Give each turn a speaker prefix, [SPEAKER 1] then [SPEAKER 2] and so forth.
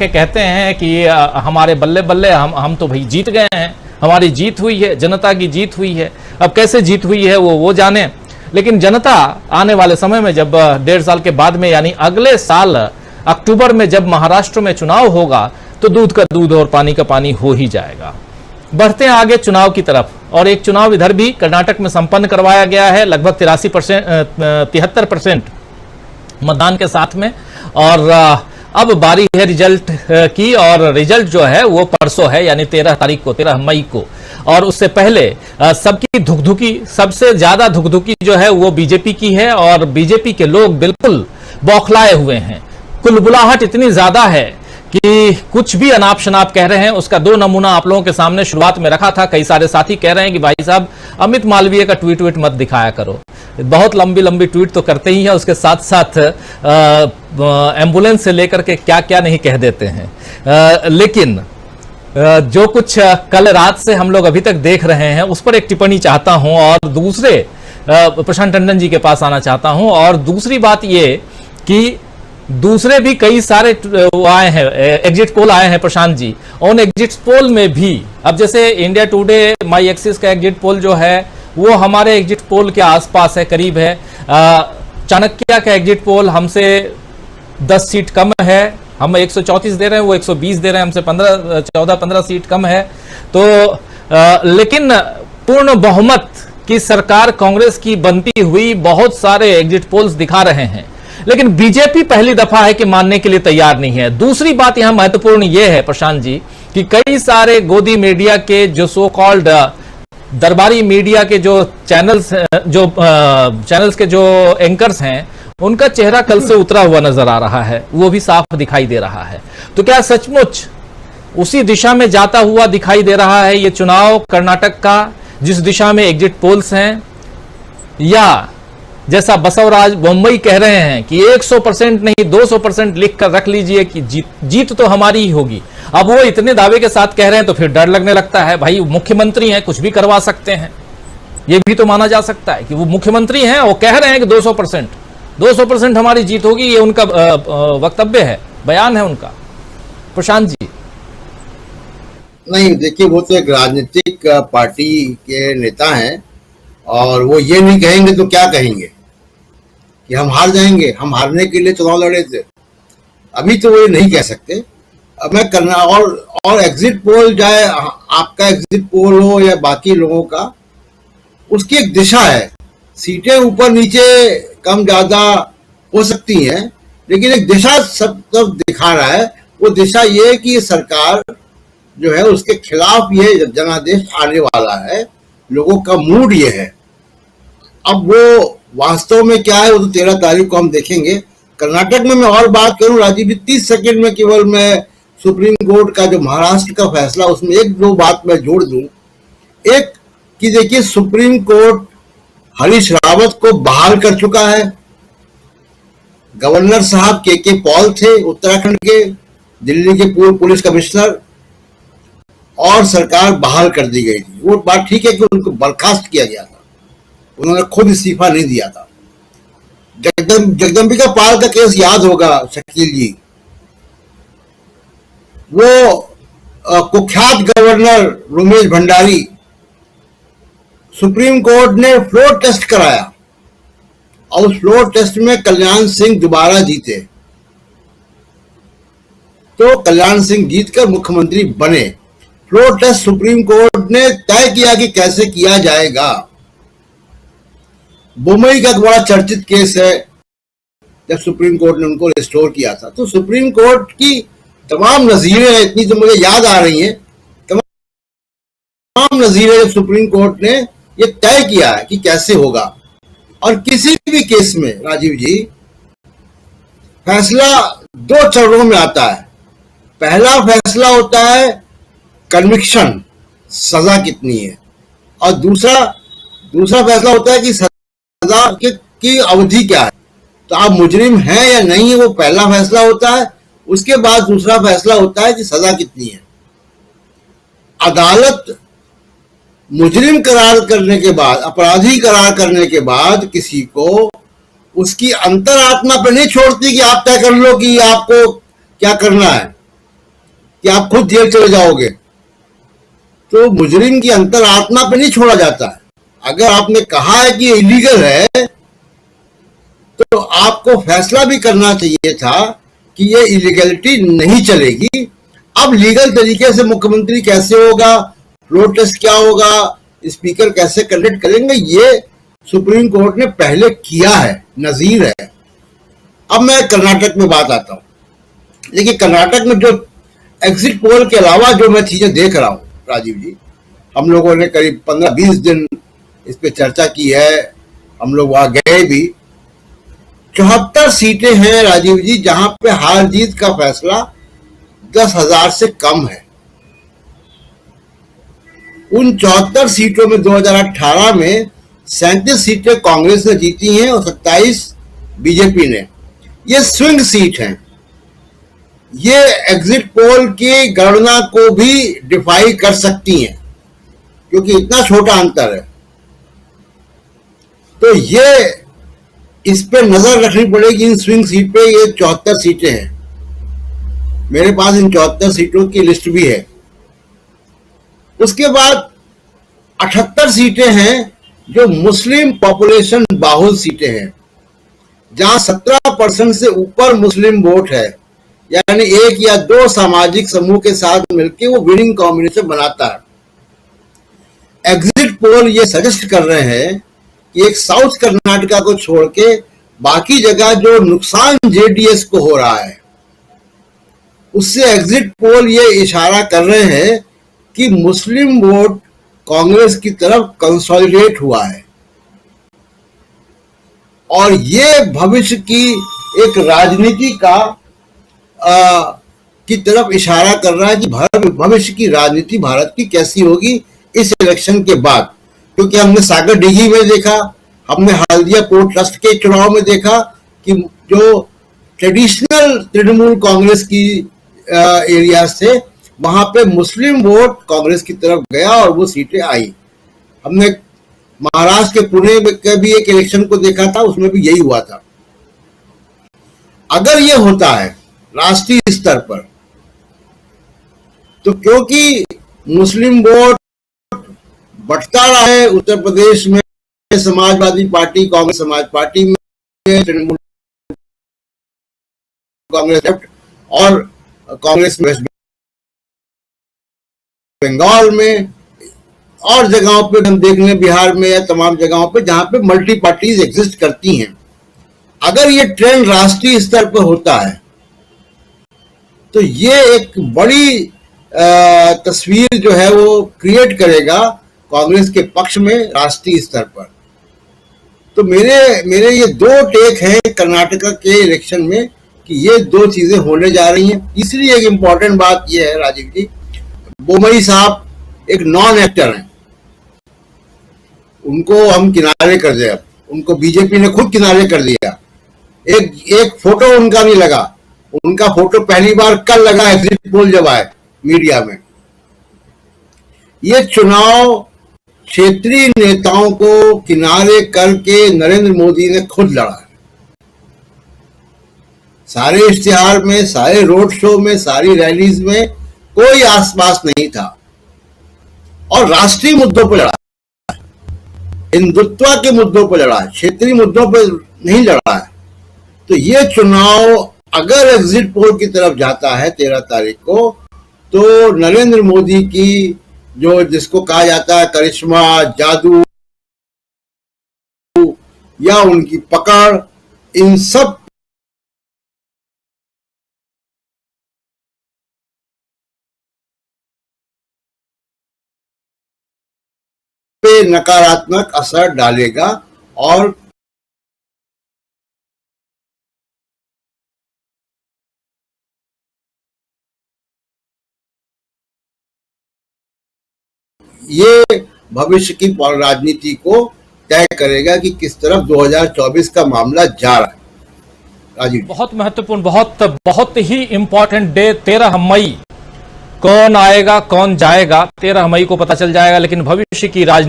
[SPEAKER 1] के कहते हैं कि हमारे बल्ले बल्ले हम तो भाई जीत गए हैं, हमारी जीत हुई है, जनता की जीत हुई है। अब कैसे जीत हुई है वो जाने, लेकिन जनता आने वाले समय में जब 1.5 साल के बाद में यानी अगले साल अक्टूबर में जब महाराष्ट्र में चुनाव होगा तो दूध का दूध और पानी का पानी हो ही जाएगा। बढ़ते हैं आगे चुनाव की तरफ, और एक चुनाव इधर भी कर्नाटक में संपन्न करवाया गया है लगभग 73% मतदान के साथ में। और अब बारी है रिजल्ट की, और रिजल्ट जो है वो परसों है यानी 13 मई को। और उससे पहले सबकी धुकधुकी, सबसे ज्यादा धुकधुकी जो है वो बीजेपी की है, और बीजेपी के लोग बिल्कुल बौखलाए हुए हैं। कुलबुलाहट इतनी ज्यादा है कि कुछ भी अनाप शनाप कह रहे हैं। उसका 2 नमूना आप लोगों के सामने शुरुआत में रखा था। कई सारे साथी कह रहे हैं कि भाई साहब अमित मालवीय का ट्वीट मत दिखाया करो, बहुत लंबी लंबी ट्वीट तो करते ही है, उसके साथ साथ एम्बुलेंस से लेकर के क्या क्या नहीं कह देते हैं। लेकिन जो कुछ कल रात से हम लोग अभी तक देख रहे हैं उस पर एक टिप्पणी चाहता हूं, और दूसरे प्रशांत टंडन जी के पास आना चाहता हूं। और दूसरी बात ये कि दूसरे भी कई सारे आए हैं, एग्जिट पोल आए हैं प्रशांत जी। उन एग्जिट पोल में भी अब जैसे इंडिया टुडे माई एक्सिस का एग्जिट पोल जो है वो हमारे एग्जिट पोल के आसपास है, करीब है। चाणक्य का एग्जिट पोल हमसे 10 सीट कम है, हम 134 दे रहे हैं, वो 120 दे रहे हैं, हमसे 14-15 सीट कम है। तो लेकिन पूर्ण बहुमत की सरकार कांग्रेस की बनती हुई बहुत सारे एग्जिट पोल्स दिखा रहे हैं, लेकिन बीजेपी पहली दफा है कि मानने के लिए तैयार नहीं है। दूसरी बात यहां महत्वपूर्ण यह है प्रशांत जी कि कई सारे गोदी मीडिया के जो सो कॉल्ड दरबारी मीडिया के जो चैनल्स के जो एंकर्स हैं उनका चेहरा कल से उतरा हुआ नजर आ रहा है, वो भी साफ दिखाई दे रहा है। तो क्या सचमुच उसी दिशा में जाता हुआ दिखाई दे रहा है ये चुनाव कर्नाटक का, जिस दिशा में एग्जिट पोल्स हैं, या जैसा बसवराज मुंबई कह रहे हैं कि 100% नहीं 200% लिख कर रख लीजिए कि जीत तो हमारी ही होगी। अब वो इतने दावे के साथ कह रहे हैं तो फिर डर लगने लगता है। भाई मुख्यमंत्री हैं, कुछ भी करवा सकते हैं, ये भी तो माना जा सकता है कि वो मुख्यमंत्री हैं, वो कह रहे हैं कि 200% हमारी जीत होगी। ये उनका वक्तव्य है, बयान है उनका। प्रशांत जी
[SPEAKER 2] नहीं, देखिए वो तो एक राजनीतिक पार्टी के नेता हैं, और वो ये नहीं कहेंगे तो क्या कहेंगे कि हम हार जाएंगे, हम हारने के लिए चुनाव लड़े थे। अभी तो वो ये नहीं कह सकते। अब मैं करना और एग्जिट पोल, चाहे आपका एग्जिट पोल हो या बाकी लोगों का, उसकी एक दिशा है। सीटें ऊपर नीचे कम ज्यादा हो सकती हैं, लेकिन एक दिशा सब तरफ दिखा रहा है। वो दिशा ये है कि ये सरकार जो है उसके खिलाफ ये जनादेश आने वाला है, लोगों का मूड ये है। अब वो वास्तव में क्या है वो तो 13 तारीख को हम देखेंगे। कर्नाटक में मैं और बात करूं राजीव जी, 30 सेकंड में केवल मैं सुप्रीम कोर्ट का जो महाराष्ट्र का फैसला, उसमें 1-2 बात मैं जोड़ दूं। एक कि देखिए, सुप्रीम कोर्ट हरीश रावत को बहाल कर चुका है। गवर्नर साहब के पॉल थे उत्तराखंड के, दिल्ली के पूर्व पुलिस कमिश्नर, और सरकार बहाल कर दी गई थी। वो बात ठीक है कि उनको बर्खास्त किया गया था, उन्होंने खुद इस्तीफा नहीं दिया था। जगदम्बिका पाल का केस याद होगा शकील जी, वो कुख्यात governor Romesh Bhandari, supreme court ने फ्लोर टेस्ट कराया और उस फ्लोर टेस्ट में कल्याण सिंह दोबारा जीते, तो कल्याण सिंह जीतकर मुख्यमंत्री बने। फ्लोर टेस्ट सुप्रीम कोर्ट ने तय किया कि कैसे किया जाएगा। मुंबई का बड़ा चर्चित केस है, जब सुप्रीम कोर्ट ने उनको रिस्टोर किया था। तो सुप्रीम कोर्ट की तमाम नजीरें, इतनी तो मुझे याद आ रही हैं, तमाम नजीरें जब सुप्रीम कोर्ट ने ये तय किया है कि कैसे होगा। और किसी भी केस में राजीव जी फैसला 2 चरणों में आता है। पहला फैसला होता है कन्विक्शन, सजा कितनी है, और दूसरा फैसला होता है कि सजा की अवधि क्या है। तो आप मुजरिम हैं या नहीं है, वो पहला फैसला होता है। उसके बाद दूसरा फैसला होता है कि सजा कितनी है। अदालत मुजरिम करार करने के बाद, अपराधी करार करने के बाद किसी को उसकी अंतरात्मा पे नहीं छोड़ती कि आप तय कर लो कि आपको क्या करना है। कि आप खुद जेल चले जाओगे। तो मुजरिम की अंतरात्मा पे नहीं छोड़ा जाता है। अगर आपने कहा है कि ये इलीगल है तो आपको फैसला भी करना चाहिए था कि ये इलीगलिटी नहीं चलेगी। अब लीगल तरीके से मुख्यमंत्री कैसे होगा, फ्लोर टेस्ट क्या होगा, स्पीकर कैसे कंडक्ट करेंगे, ये सुप्रीम कोर्ट ने पहले किया है, नजीर है। अब मैं कर्नाटक में बात आता हूं। देखिए, कर्नाटक में जो एग्जिट पोल के अलावा जो मैं चीजें देख रहा हूं राजीव जी, हम लोगों ने करीब 15-20 दिन इस पे चर्चा की है, हम लोग वहां गए भी। 74 सीटें हैं राजीव जी जहां पे हार जीत का फैसला 10,000 से कम है। उन 74 सीटों में 2018 में 37 सीटें कांग्रेस ने जीती हैं और 27 बीजेपी ने। ये स्विंग सीट हैं। ये एग्जिट पोल की गणना को भी डिफाई कर सकती हैं क्योंकि इतना छोटा अंतर है। तो ये इस पे नजर रखनी पड़ेगी। इन स्विंग सीट पे ये 74 सीटें हैं। मेरे पास इन 74 सीटों की लिस्ट भी है। उसके बाद 78 सीटें हैं जो मुस्लिम पॉपुलेशन बाहुल सीटें हैं, जहां 17% से ऊपर मुस्लिम वोट है, यानी एक या दो सामाजिक समूह के साथ मिलकर वो विनिंग कॉम्बिनेशन बनाता है। एग्जिट पोल ये सजेस्ट कर रहे हैं कि एक साउथ कर्नाटका को छोड़ के बाकी जगह जो नुकसान जेडीएस को हो रहा है, उससे एग्जिट पोल ये इशारा कर रहे हैं कि मुस्लिम वोट कांग्रेस की तरफ कंसोलिडेट हुआ है और ये भविष्य की एक राजनीति का की तरफ इशारा कर रहा है कि भविष्य की राजनीति भारत की कैसी होगी इस इलेक्शन के बाद। क्योंकि हमने सागर डिगी में देखा, हमने हल्दिया पोर्ट ट्रस्ट के चुनाव में देखा कि जो ट्रेडिशनल तृणमूल कांग्रेस की एरियाज थे वहां पे मुस्लिम वोट कांग्रेस की तरफ गया और वो सीटें आई। हमने महाराष्ट्र के पुणे के भी एक इलेक्शन को देखा था, उसमें भी यही हुआ था। अगर ये होता है राष्ट्रीय स्तर पर तो क्योंकि मुस्लिम वोट बढ़ता रहा है उत्तर प्रदेश में, समाजवादी पार्टी, कांग्रेस समाज पार्टी में, तृणमूल कांग्रेस और कांग्रेस वेस्ट बंगाल में और जगहों पे हम देख लें, बिहार में या तमाम जगहों पे जहां पे मल्टी पार्टीज एग्जिस्ट करती हैं। अगर ये ट्रेंड राष्ट्रीय स्तर पर होता है तो ये एक बड़ी तस्वीर जो है वो क्रिएट करेगा कांग्रेस के पक्ष में राष्ट्रीय स्तर पर। तो मेरे ये दो टेक हैं कर्नाटका के इलेक्शन में कि ये दो चीजें होने जा रही हैं। तीसरी एक इंपॉर्टेंट बात ये है राजीव जी, बोमई साहब एक नॉन एक्टर हैं, उनको हम किनारे कर दिया, उनको बीजेपी ने खुद किनारे कर दिया। एक फोटो उनका नहीं लगा, उनका फोटो पहली बार कल लगा एग्जिट पोल जब आए मीडिया में। ये चुनाव क्षेत्रीय नेताओं को किनारे करके नरेंद्र मोदी ने खुद लड़ा है। सारे इश्तिहार में, सारे रोड शो में, सारी रैलीज में कोई आसपास नहीं था और राष्ट्रीय मुद्दों पर लड़ा है, हिंदुत्व के मुद्दों पर लड़ा है, क्षेत्रीय मुद्दों पर नहीं लड़ा है। तो ये चुनाव अगर एग्जिट पोल की तरफ जाता है 13 तारीख को, तो नरेंद्र मोदी की जो जिसको कहा जाता है करिश्मा, जादू या उनकी पकड़, इन सब पे नकारात्मक असर डालेगा और ये भविष्य की राजनीति को तय करेगा कि किस तरफ 2024 का मामला जा रहा है। राजीव,
[SPEAKER 1] बहुत महत्वपूर्ण, बहुत ही इंपॉर्टेंट डे 13 मई। कौन आएगा कौन जाएगा 13 मई को पता चल जाएगा, लेकिन भविष्य की राजनीति